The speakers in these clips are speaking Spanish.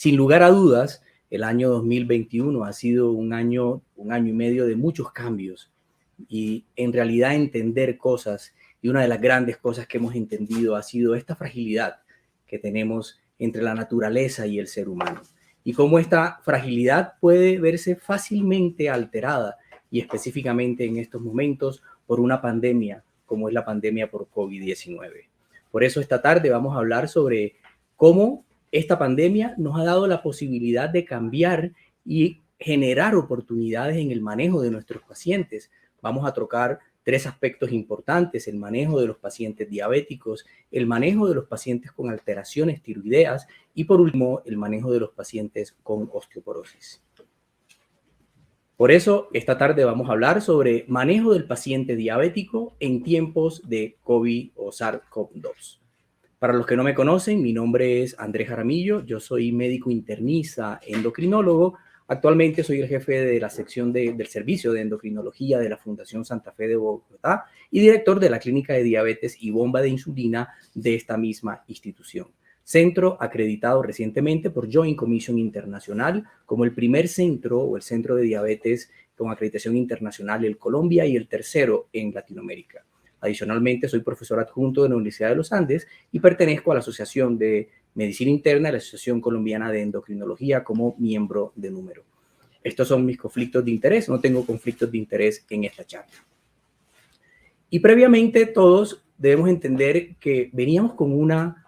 Sin lugar a dudas, el año 2021 ha sido un año y medio de muchos cambios y en realidad entender cosas, y una de las grandes cosas que hemos entendido ha sido esta fragilidad que tenemos entre la naturaleza y el ser humano, y cómo esta fragilidad puede verse fácilmente alterada, y específicamente en estos momentos por una pandemia como es la pandemia por COVID-19. Por eso esta tarde vamos a hablar sobre cómo esta pandemia nos ha dado la posibilidad de cambiar y generar oportunidades en el manejo de nuestros pacientes. Vamos a tocar tres aspectos importantes: el manejo de los pacientes diabéticos, el manejo de los pacientes con alteraciones tiroideas y, por último, el manejo de los pacientes con osteoporosis. Por eso, esta tarde vamos a hablar sobre manejo del paciente diabético en tiempos de COVID o SARS-CoV-2. Para los que no me conocen, mi nombre es Andrés Jaramillo, yo soy médico internista endocrinólogo. Actualmente soy el jefe de la sección del servicio de endocrinología de la Fundación Santa Fe de Bogotá y director de la clínica de diabetes y bomba de insulina de esta misma institución. Centro acreditado recientemente por Joint Commission Internacional como el primer centro o el centro de diabetes con acreditación internacional en Colombia y el tercero en Latinoamérica. Adicionalmente, soy profesor adjunto de la Universidad de los Andes y pertenezco a la Asociación de Medicina Interna de la Asociación Colombiana de Endocrinología como miembro de número. Estos son mis conflictos de interés, no tengo conflictos de interés en esta charla. Y previamente todos debemos entender que veníamos con una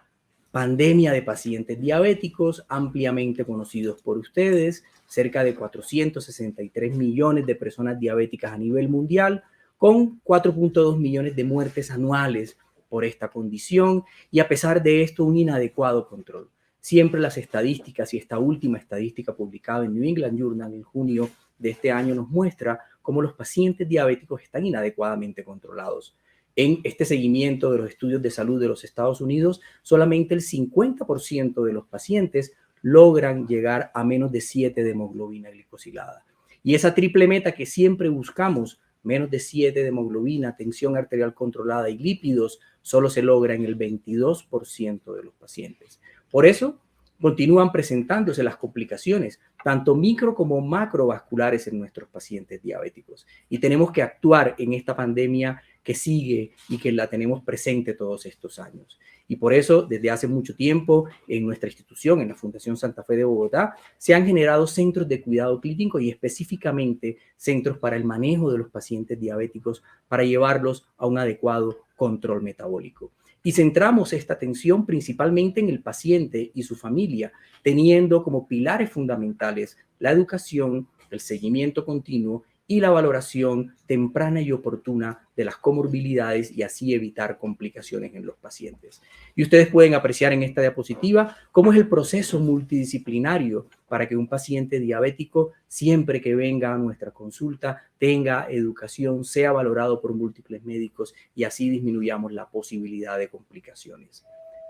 pandemia de pacientes diabéticos ampliamente conocidos por ustedes, cerca de 463 millones de personas diabéticas a nivel mundial, con 4.2 millones de muertes anuales por esta condición, y a pesar de esto un inadecuado control. Siempre las estadísticas, y esta última estadística publicada en New England Journal en junio de este año nos muestra cómo los pacientes diabéticos están inadecuadamente controlados. En este seguimiento de los estudios de salud de los Estados Unidos, solamente el 50% de los pacientes logran llegar a menos de 7 de hemoglobina glicosilada. Y esa triple meta que siempre buscamos, menos de 7 de hemoglobina, tensión arterial controlada y lípidos, solo se logra en el 22% de los pacientes. Por eso, continúan presentándose las complicaciones, tanto micro como macrovasculares en nuestros pacientes diabéticos. Y tenemos que actuar en esta pandemia que sigue y que la tenemos presente todos estos años. Y por eso, desde hace mucho tiempo, en nuestra institución, en la Fundación Santa Fe de Bogotá, se han generado centros de cuidado clínico y específicamente centros para el manejo de los pacientes diabéticos para llevarlos a un adecuado control metabólico. Y centramos esta atención principalmente en el paciente y su familia, teniendo como pilares fundamentales la educación, el seguimiento continuo y la valoración temprana y oportuna de las comorbilidades y así evitar complicaciones en los pacientes. Y ustedes pueden apreciar en esta diapositiva cómo es el proceso multidisciplinario para que un paciente diabético, siempre que venga a nuestra consulta, tenga educación, sea valorado por múltiples médicos y así disminuyamos la posibilidad de complicaciones.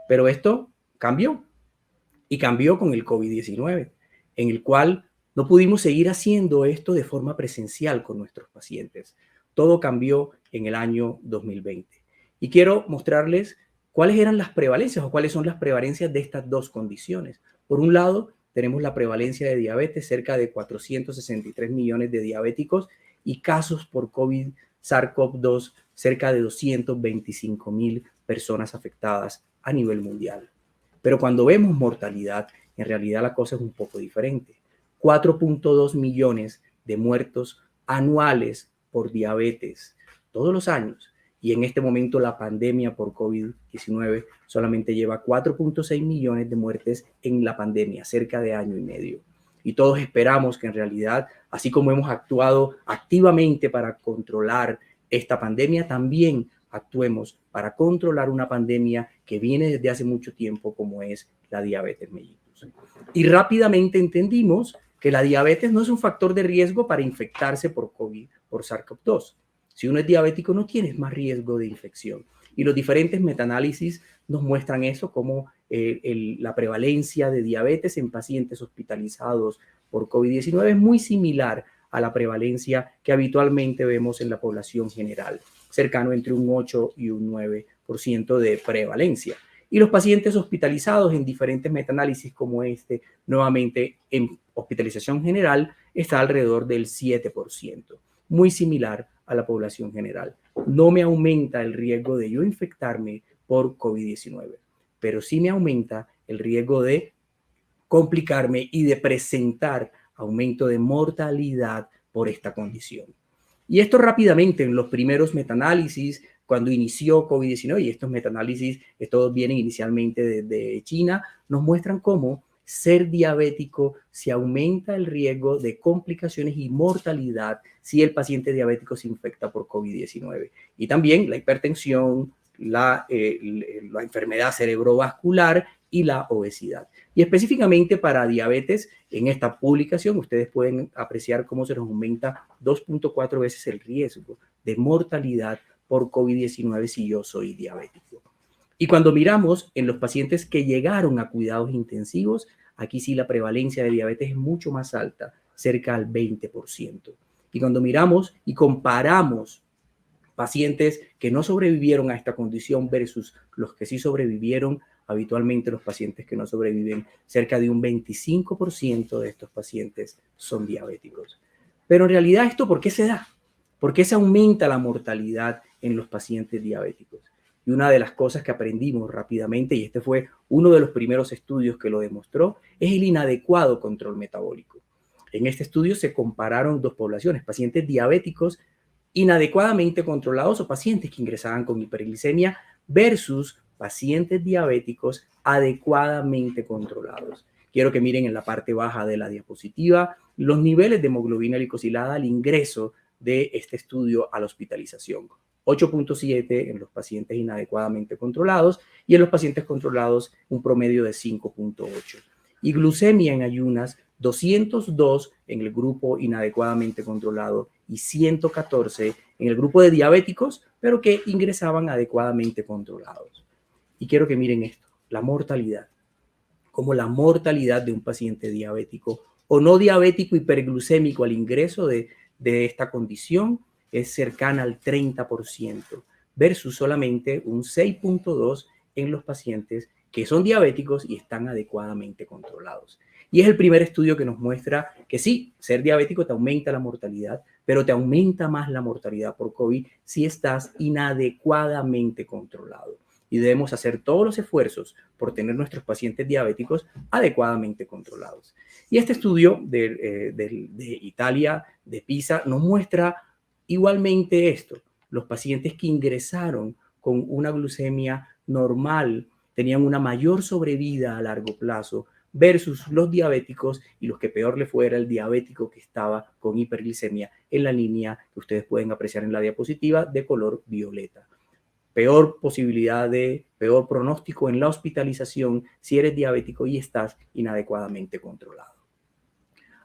Pero esto cambió, y cambió con el COVID-19, en el cual no pudimos seguir haciendo esto de forma presencial con nuestros pacientes. Todo cambió en el año 2020. Y quiero mostrarles cuáles eran las prevalencias o cuáles son las prevalencias de estas dos condiciones. Por un lado, tenemos la prevalencia de diabetes, cerca de 463 millones de diabéticos y casos por COVID, SARS-CoV-2, cerca de 225,000 personas afectadas a nivel mundial. Pero cuando vemos mortalidad, en realidad la cosa es un poco diferente. 4.2 millones de muertos anuales por diabetes todos los años. Y en este momento la pandemia por COVID-19 solamente lleva 4.6 millones de muertes en la pandemia, cerca de año y medio. Y todos esperamos que en realidad, así como hemos actuado activamente para controlar esta pandemia, también actuemos para controlar una pandemia que viene desde hace mucho tiempo, como es la diabetes mellitus. Y rápidamente entendimos que la diabetes no es un factor de riesgo para infectarse por COVID, por SARS-CoV-2. Si uno es diabético, no tienes más riesgo de infección. Y los diferentes metaanálisis nos muestran eso, como la prevalencia de diabetes en pacientes hospitalizados por COVID-19 es muy similar a la prevalencia que habitualmente vemos en la población general, cercano entre un 8 y un 9% de prevalencia. Y los pacientes hospitalizados en diferentes metaanálisis como este, nuevamente en hospitalización general, está alrededor del 7%, muy similar a la población general. No me aumenta el riesgo de yo infectarme por COVID-19, pero sí me aumenta el riesgo de complicarme y de presentar aumento de mortalidad por esta condición. Y esto rápidamente en los primeros metaanálisis, cuando inició COVID-19, y estos metaanálisis, todos vienen inicialmente de China, nos muestran cómo ser diabético se aumenta el riesgo de complicaciones y mortalidad si el paciente diabético se infecta por COVID-19. Y también la hipertensión, la enfermedad cerebrovascular y la obesidad. Y específicamente para diabetes, en esta publicación ustedes pueden apreciar cómo se nos aumenta 2.4 veces el riesgo de mortalidad por COVID-19 si yo soy diabético. Y cuando miramos en los pacientes que llegaron a cuidados intensivos, aquí sí la prevalencia de diabetes es mucho más alta, cerca al 20%. Y cuando miramos y comparamos pacientes que no sobrevivieron a esta condición versus los que sí sobrevivieron, habitualmente los pacientes que no sobreviven, cerca de un 25% de estos pacientes son diabéticos. Pero en realidad, ¿esto por qué se da? ¿Por qué se aumenta la mortalidad en los pacientes diabéticos? Y una de las cosas que aprendimos rápidamente, y este fue uno de los primeros estudios que lo demostró, es el inadecuado control metabólico. En este estudio se compararon dos poblaciones, pacientes diabéticos inadecuadamente controlados o pacientes que ingresaban con hiperglicemia versus pacientes diabéticos adecuadamente controlados. Quiero que miren en la parte baja de la diapositiva los niveles de hemoglobina glicosilada al ingreso de este estudio a la hospitalización. 8.7 en los pacientes inadecuadamente controlados y en los pacientes controlados un promedio de 5.8. Y glucemia en ayunas, 202 en el grupo inadecuadamente controlado y 114 en el grupo de diabéticos, pero que ingresaban adecuadamente controlados. Y quiero que miren esto, la mortalidad, como la mortalidad de un paciente diabético o no diabético hiperglucémico al ingreso de esta condición es cercana al 30% versus solamente un 6.2 en los pacientes que son diabéticos y están adecuadamente controlados. Y es el primer estudio que nos muestra que sí, ser diabético te aumenta la mortalidad, pero te aumenta más la mortalidad por COVID si estás inadecuadamente controlado. Y debemos hacer todos los esfuerzos por tener nuestros pacientes diabéticos adecuadamente controlados. Y este estudio de Italia, de PISA, nos muestra igualmente esto. Los pacientes que ingresaron con una glucemia normal tenían una mayor sobrevida a largo plazo versus los diabéticos y los que peor le fuera el diabético que estaba con hiperglicemia en la línea que ustedes pueden apreciar en la diapositiva de color violeta. Peor posibilidad de, peor pronóstico en la hospitalización si eres diabético y estás inadecuadamente controlado.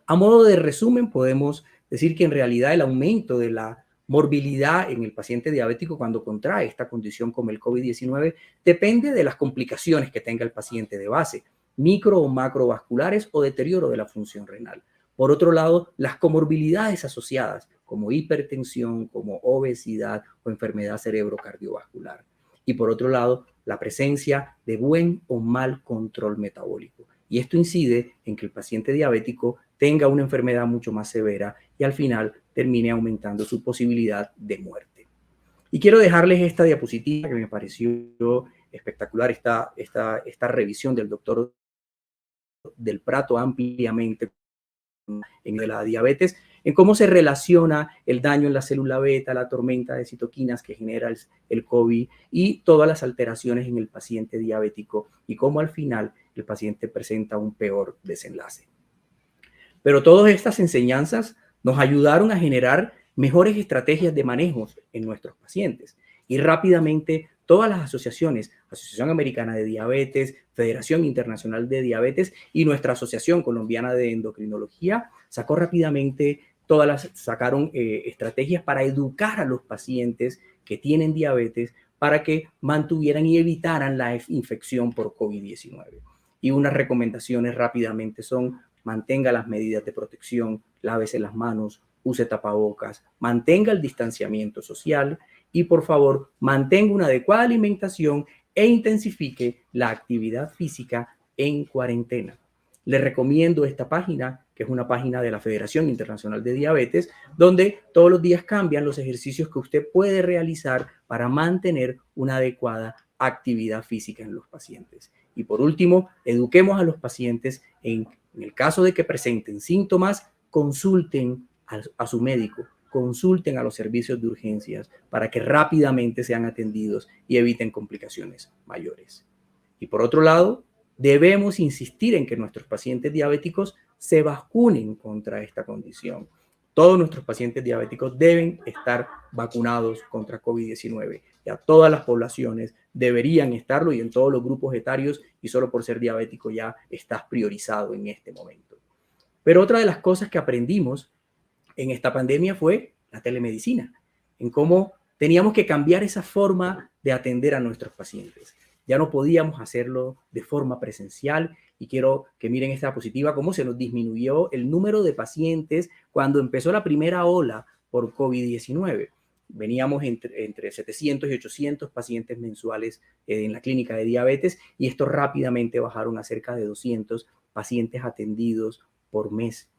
A modo de resumen, podemos decir que en realidad el aumento de la morbilidad en el paciente diabético cuando contrae esta condición como el COVID-19 depende de las complicaciones que tenga el paciente de base, micro o macrovasculares o deterioro de la función renal. Por otro lado, las comorbilidades asociadas como hipertensión, como obesidad o enfermedad cerebrocardiovascular. Y por otro lado, la presencia de buen o mal control metabólico. Y esto incide en que el paciente diabético tenga una enfermedad mucho más severa y al final termine aumentando su posibilidad de muerte. Y quiero dejarles esta diapositiva que me pareció espectacular, esta revisión del doctor Del Prato ampliamente en la diabetes, en cómo se relaciona el daño en la célula beta, la tormenta de citoquinas que genera el COVID y todas las alteraciones en el paciente diabético y cómo al final el paciente presenta un peor desenlace. Pero todas estas enseñanzas nos ayudaron a generar mejores estrategias de manejo en nuestros pacientes. Y rápidamente todas las asociaciones, Asociación Americana de Diabetes, Federación Internacional de Diabetes y nuestra Asociación Colombiana de Endocrinología, sacaron estrategias para educar a los pacientes que tienen diabetes para que mantuvieran y evitaran la infección por COVID-19. Y unas recomendaciones rápidamente son: mantenga las medidas de protección, lávese las manos, use tapabocas, mantenga el distanciamiento social y por favor mantenga una adecuada alimentación e intensifique la actividad física en cuarentena. Les recomiendo esta página, que es una página de la Federación Internacional de Diabetes, donde todos los días cambian los ejercicios que usted puede realizar para mantener una adecuada actividad física en los pacientes. Y por último, eduquemos a los pacientes en el caso de que presenten síntomas, consulten a su médico, consulten a los servicios de urgencias para que rápidamente sean atendidos y eviten complicaciones mayores. Y por otro lado, debemos insistir en que nuestros pacientes diabéticos se vacunen contra esta condición. Todos nuestros pacientes diabéticos deben estar vacunados contra COVID-19. Ya todas las poblaciones deberían estarlo y en todos los grupos etarios, y solo por ser diabético ya estás priorizado en este momento. Pero otra de las cosas que aprendimos en esta pandemia fue la telemedicina, en cómo teníamos que cambiar esa forma de atender a nuestros pacientes. Ya no podíamos hacerlo de forma presencial y quiero que miren esta diapositiva, cómo se nos disminuyó el número de pacientes cuando empezó la primera ola por COVID-19. Veníamos entre 700 y 800 pacientes mensuales en la clínica de diabetes y esto rápidamente bajaron a cerca de 200 pacientes atendidos por mes.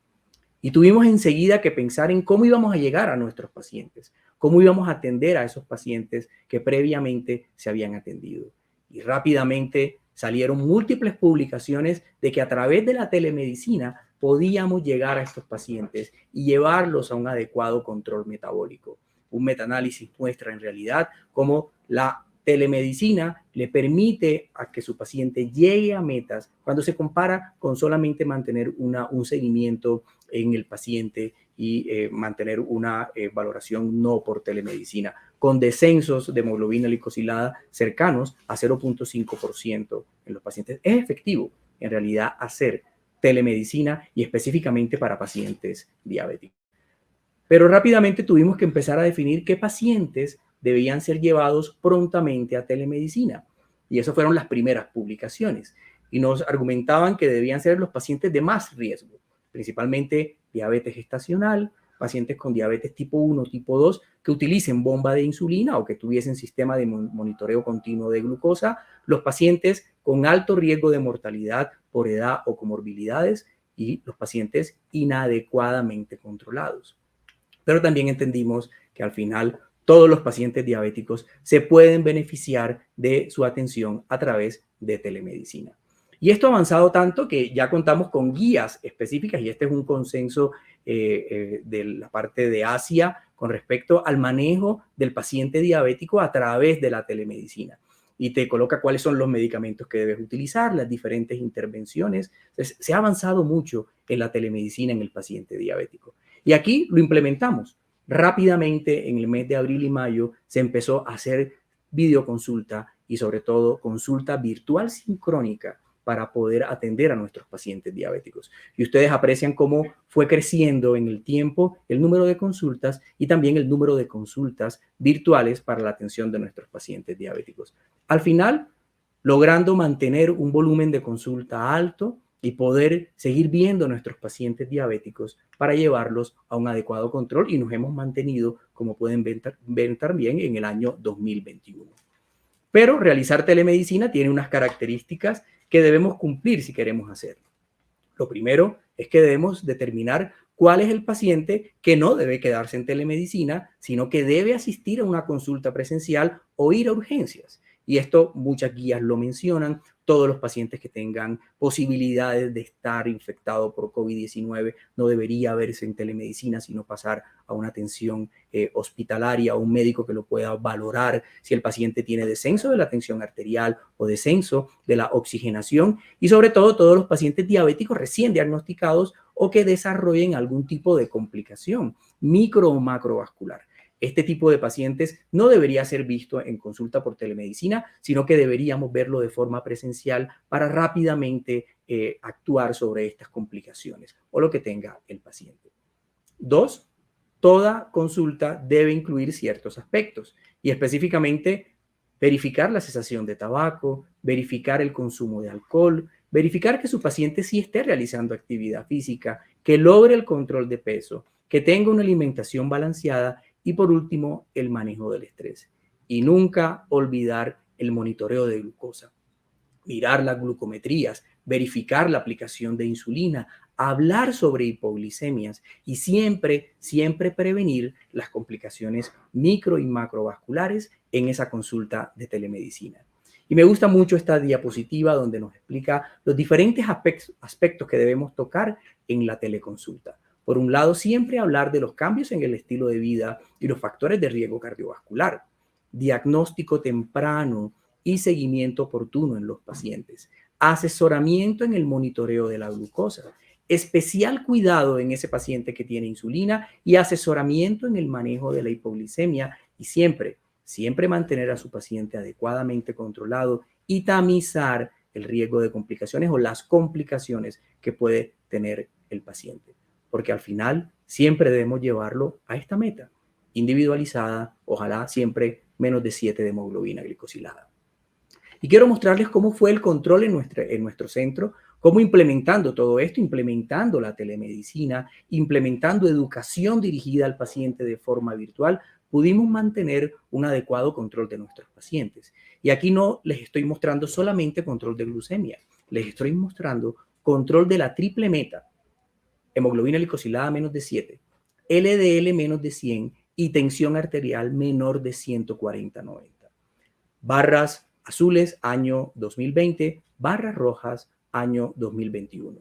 Y tuvimos enseguida que pensar en cómo íbamos a llegar a nuestros pacientes, cómo íbamos a atender a esos pacientes que previamente se habían atendido. Y rápidamente salieron múltiples publicaciones de que a través de la telemedicina podíamos llegar a estos pacientes y llevarlos a un adecuado control metabólico. Un metaanálisis muestra en realidad cómo la telemedicina le permite a que su paciente llegue a metas cuando se compara con solamente mantener un seguimiento en el paciente y mantener una valoración no por telemedicina, con descensos de hemoglobina glicosilada cercanos a 0.5% en los pacientes. Es efectivo, en realidad, hacer telemedicina y específicamente para pacientes diabéticos. Pero rápidamente tuvimos que empezar a definir qué pacientes debían ser llevados prontamente a telemedicina. Y esas fueron las primeras publicaciones. Y nos argumentaban que debían ser los pacientes de más riesgo, principalmente diabetes gestacional, pacientes con diabetes tipo 1, tipo 2, que utilicen bomba de insulina o que tuviesen sistema de monitoreo continuo de glucosa, los pacientes con alto riesgo de mortalidad por edad o comorbilidades y los pacientes inadecuadamente controlados. Pero también entendimos que al final todos los pacientes diabéticos se pueden beneficiar de su atención a través de telemedicina. Y esto ha avanzado tanto que ya contamos con guías específicas y este es un consenso de la parte de Asia con respecto al manejo del paciente diabético a través de la telemedicina. Y te coloca cuáles son los medicamentos que debes utilizar, las diferentes intervenciones. Entonces, se ha avanzado mucho en la telemedicina en el paciente diabético. Y aquí lo implementamos. Rápidamente, en el mes de abril y mayo, se empezó a hacer videoconsulta y sobre todo consulta virtual sincrónica para poder atender a nuestros pacientes diabéticos. Y ustedes aprecian cómo fue creciendo en el tiempo el número de consultas y también el número de consultas virtuales para la atención de nuestros pacientes diabéticos. Al final, logrando mantener un volumen de consulta alto y poder seguir viendo a nuestros pacientes diabéticos para llevarlos a un adecuado control y nos hemos mantenido, como pueden ver también, en el año 2021. Pero realizar telemedicina tiene unas características que debemos cumplir si queremos hacerlo. Lo primero es que debemos determinar cuál es el paciente que no debe quedarse en telemedicina, sino que debe asistir a una consulta presencial o ir a urgencias. Y esto muchas guías lo mencionan. Todos los pacientes que tengan posibilidades de estar infectados por COVID-19 no debería verse en telemedicina, sino pasar a una atención hospitalaria o un médico que lo pueda valorar si el paciente tiene descenso de la tensión arterial o descenso de la oxigenación y sobre todo todos los pacientes diabéticos recién diagnosticados o que desarrollen algún tipo de complicación micro o macrovascular. Este tipo de pacientes no debería ser visto en consulta por telemedicina, sino que deberíamos verlo de forma presencial para rápidamente actuar sobre estas complicaciones o lo que tenga el paciente. 2, toda consulta debe incluir ciertos aspectos y específicamente verificar la cesación de tabaco, verificar el consumo de alcohol, verificar que su paciente sí esté realizando actividad física, que logre el control de peso, que tenga una alimentación balanceada y por último, el manejo del estrés. Y nunca olvidar el monitoreo de glucosa, mirar las glucometrías, verificar la aplicación de insulina, hablar sobre hipoglicemias y siempre prevenir las complicaciones micro y macrovasculares en esa consulta de telemedicina. Y me gusta mucho esta diapositiva donde nos explica los diferentes aspectos que debemos tocar en la teleconsulta. Por un lado, siempre hablar de los cambios en el estilo de vida y los factores de riesgo cardiovascular, diagnóstico temprano y seguimiento oportuno en los pacientes, asesoramiento en el monitoreo de la glucosa, especial cuidado en ese paciente que tiene insulina y asesoramiento en el manejo de la hipoglicemia y siempre mantener a su paciente adecuadamente controlado y tamizar el riesgo de complicaciones o las complicaciones que puede tener el paciente. Porque al final siempre debemos llevarlo a esta meta individualizada, ojalá siempre menos de 7 de hemoglobina glicosilada. Y quiero mostrarles cómo fue el control en nuestro centro, cómo implementando todo esto, implementando la telemedicina, implementando educación dirigida al paciente de forma virtual, pudimos mantener un adecuado control de nuestros pacientes. Y aquí no les estoy mostrando solamente control de glucemia, les estoy mostrando control de la triple meta, hemoglobina glicosilada menos de 7, LDL menos de 100 y tensión arterial menor de 140/90. Barras azules, año 2020, barras rojas, año 2021.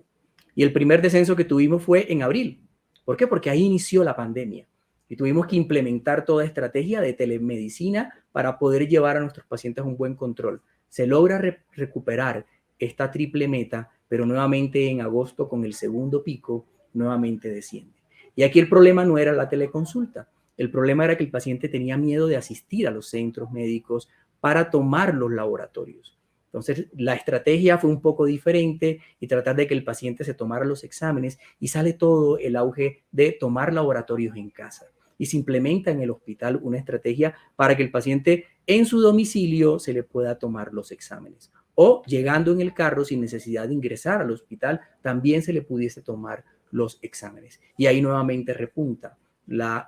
Y el primer descenso que tuvimos fue en abril. ¿Por qué? Porque ahí inició la pandemia y tuvimos que implementar toda estrategia de telemedicina para poder llevar a nuestros pacientes un buen control. Se logra recuperar esta triple meta, pero nuevamente en agosto con el segundo pico, nuevamente desciende. Y aquí el problema no era la teleconsulta. El problema era que el paciente tenía miedo de asistir a los centros médicos para tomar los laboratorios. Entonces, la estrategia fue un poco diferente y tratar de que el paciente se tomara los exámenes y sale todo el auge de tomar laboratorios en casa. Y se implementa en el hospital una estrategia para que el paciente en su domicilio se le pueda tomar los exámenes. O llegando en el carro sin necesidad de ingresar al hospital, también se le pudiese tomar los exámenes. Y ahí nuevamente repunta la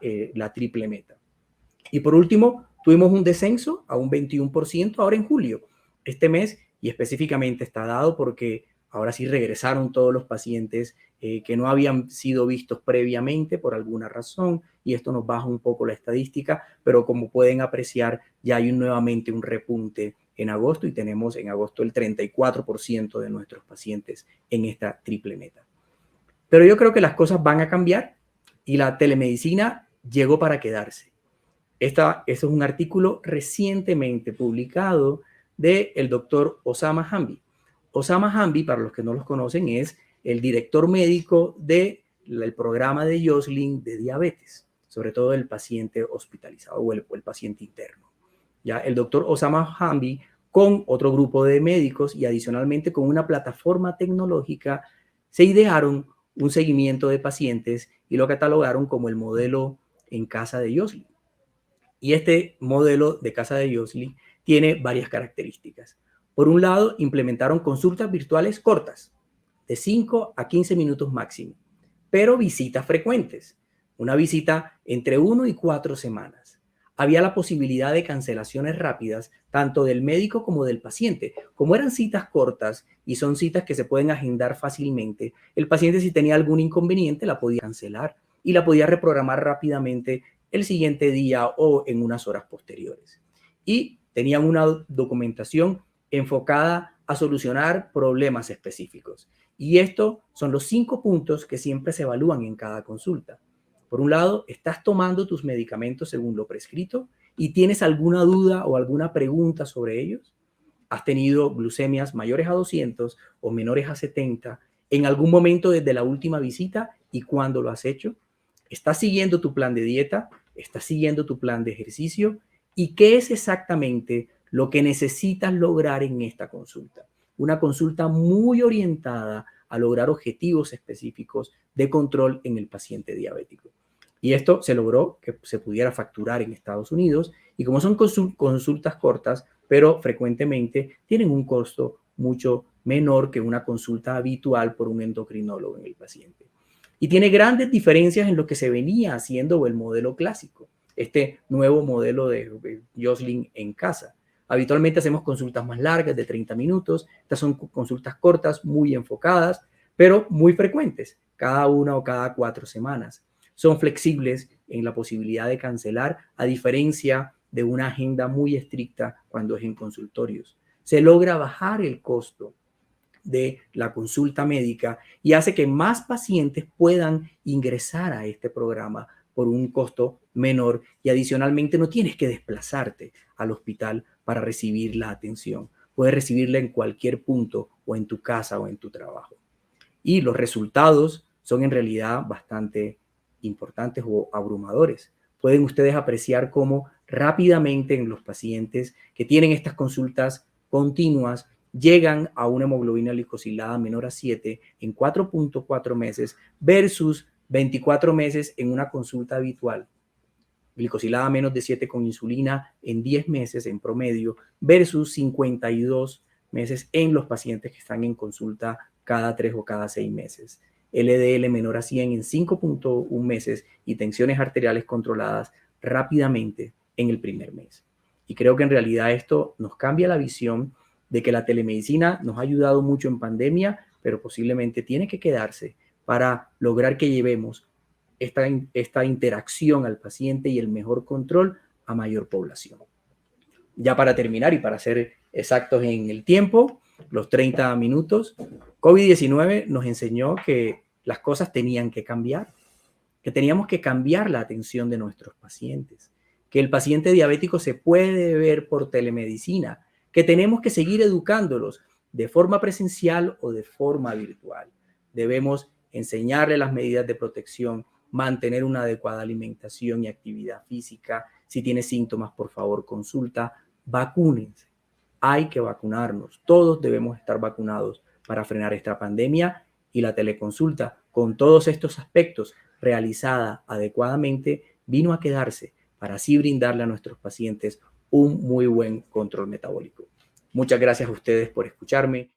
triple meta. Y por último, tuvimos un descenso a un 21% ahora en julio. Este mes, y específicamente está dado porque ahora sí regresaron todos los pacientes que no habían sido vistos previamente por alguna razón, y esto nos baja un poco la estadística, pero como pueden apreciar, ya hay nuevamente un repunte en agosto y tenemos en agosto el 34% de nuestros pacientes en esta triple meta. Pero yo creo que las cosas van a cambiar y la telemedicina llegó para quedarse. Eso es un artículo recientemente publicado del doctor Osama Hamdy. Osama Hamdy, para los que no los conocen, es el director médico del programa de Joslin de diabetes, sobre todo el paciente hospitalizado o el paciente interno. Ya el doctor Osama Hamdy, con otro grupo de médicos y adicionalmente con una plataforma tecnológica, se idearon un seguimiento de pacientes y lo catalogaron como el modelo en casa de Joslin. Y este modelo de casa de Joslin tiene varias características. Por un lado, implementaron consultas virtuales cortas, de 5 a 15 minutos máximo, pero visitas frecuentes, una visita entre 1 y 4 semanas. Había la posibilidad de cancelaciones rápidas, tanto del médico como del paciente. Como eran citas cortas y son citas que se pueden agendar fácilmente, el paciente, si tenía algún inconveniente, la podía cancelar y la podía reprogramar rápidamente el siguiente día o en unas horas posteriores. Y tenían una documentación enfocada a solucionar problemas específicos. Y estos son los 5 puntos que siempre se evalúan en cada consulta. Por un lado, ¿estás tomando tus medicamentos según lo prescrito y tienes alguna duda o alguna pregunta sobre ellos? ¿Has tenido glucemias mayores a 200 o menores a 70 en algún momento desde la última visita y cuándo lo has hecho? ¿Estás siguiendo tu plan de dieta? ¿Estás siguiendo tu plan de ejercicio? ¿Y qué es exactamente lo que necesitas lograr en esta consulta? Una consulta muy orientada a lograr objetivos específicos de control en el paciente diabético. Y esto se logró que se pudiera facturar en Estados Unidos y como son consultas cortas, pero frecuentemente tienen un costo mucho menor que una consulta habitual por un endocrinólogo en el paciente. Y tiene grandes diferencias en lo que se venía haciendo el modelo clásico, este nuevo modelo de Joslin en casa. Habitualmente hacemos consultas más largas de 30 minutos. Estas son consultas cortas, muy enfocadas, pero muy frecuentes, cada una o cada 4 semanas. Son flexibles en la posibilidad de cancelar, a diferencia de una agenda muy estricta cuando es en consultorios. Se logra bajar el costo de la consulta médica y hace que más pacientes puedan ingresar a este programa por un costo menor, y adicionalmente no tienes que desplazarte al hospital para recibir la atención. Puedes recibirla en cualquier punto, o en tu casa o en tu trabajo. Y los resultados son en realidad bastante importantes o abrumadores. Pueden ustedes apreciar cómo rápidamente en los pacientes que tienen estas consultas continuas llegan a una hemoglobina glicosilada menor a 7 en 4.4 meses versus 24 meses en una consulta habitual. Glicosilada menos de 7 con insulina en 10 meses en promedio versus 52 meses en los pacientes que están en consulta cada 3 o cada 6 meses. LDL menor a 100 en 5.1 meses y tensiones arteriales controladas rápidamente en el primer mes. Y creo que en realidad esto nos cambia la visión de que la telemedicina nos ha ayudado mucho en pandemia, pero posiblemente tiene que quedarse para lograr que llevemos esta interacción al paciente y el mejor control a mayor población. Ya para terminar y para ser exactos en el tiempo, los 30 minutos, COVID-19 nos enseñó que las cosas tenían que cambiar, que teníamos que cambiar la atención de nuestros pacientes, que el paciente diabético se puede ver por telemedicina, que tenemos que seguir educándolos de forma presencial o de forma virtual. Debemos enseñarle las medidas de protección, mantener una adecuada alimentación y actividad física. Si tiene síntomas, por favor, consulta. Vacúnense. Hay que vacunarnos. Todos debemos estar vacunados para frenar esta pandemia, y la teleconsulta, con todos estos aspectos, realizada adecuadamente, vino a quedarse para así brindarle a nuestros pacientes un muy buen control metabólico. Muchas gracias a ustedes por escucharme.